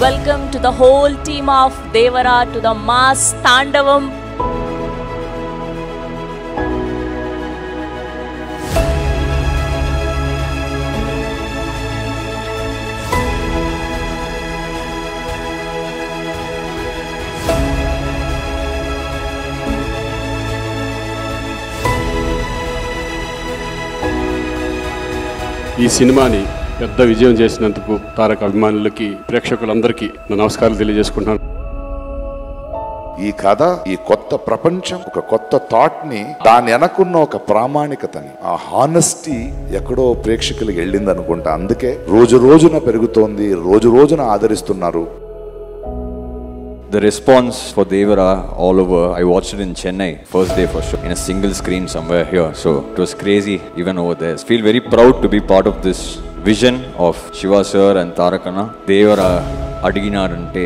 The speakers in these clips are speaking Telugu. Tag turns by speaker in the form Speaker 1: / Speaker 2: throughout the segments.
Speaker 1: welcome to the whole team of Devara to the Mass Tandavam.
Speaker 2: ఈ సినిమాని పెద్ద విజయం చేసినందుకు తారక అభిమానులకి ప్రేక్షకులందరికీ నా నమస్కారాలు తెలియజేసుకుంటున్నాను.
Speaker 3: ఈ కథ, ఈ కొత్త ప్రపంచం, ఒక కొత్త థాట్ ని, దాని వెనకున్న ఒక ప్రామాణికతని, ఆ హానెస్టీ ఎక్కడో ప్రేక్షకులకు వెళ్ళింది అనుకుంటా. అందుకే రోజు రోజున పెరుగుతోంది, రోజు రోజున ఆదరిస్తున్నారు.
Speaker 4: The response for Devara all over. I watched it in Chennai, first day for sure, in a single screen somewhere here. So it was crazy even over there. I feel very proud to be part of this vision of Shiva sir and Tarakana. Devara adiginadante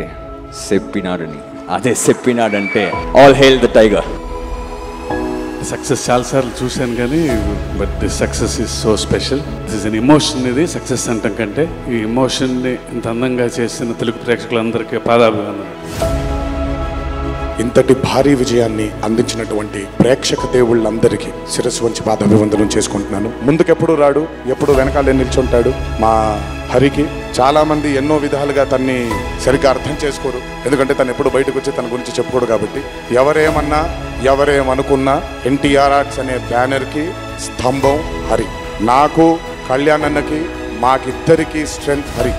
Speaker 4: seppinadani. Ade seppinadante. All hail the tiger.
Speaker 2: Success చాలాసార్లు చూశాను కానీ but this success is so special. This is an emotion. ఇది సక్సెస్ అంటాం కంటే ఈ ఎమోషన్ని ఇంత అందంగా చేసిన తెలుగు ప్రేక్షకులందరికీ పాదాభివందనం.
Speaker 5: ఇంతటి భారీ విజయాన్ని అందించినటువంటి ప్రేక్షక దేవుళ్ళందరికీ శిరస్సు వంచి పాదాభివందనం చేసుకుంటున్నాను. ముందుకెప్పుడు రాడు, ఎప్పుడు వెనకాలే నిల్చుంటాడు. మా హరికి చాలా మంది ఎన్నో విధాలుగా తన్ని సరిగ్గా అర్థం చేసుకోరు, ఎందుకంటే తను ఎప్పుడు బయటకు వచ్చి తన గురించి చెప్పుకోడు. కాబట్టి ఎవరేమన్నా ఎవరేమనుకున్నా ఎన్టీఆర్ ఆర్ట్స్ అనే బ్యానర్కి స్తంభం హరి. నాకు, కళ్యాణ్ అన్నకి, మాకిద్దరికి స్ట్రెంగ్త్ హరి.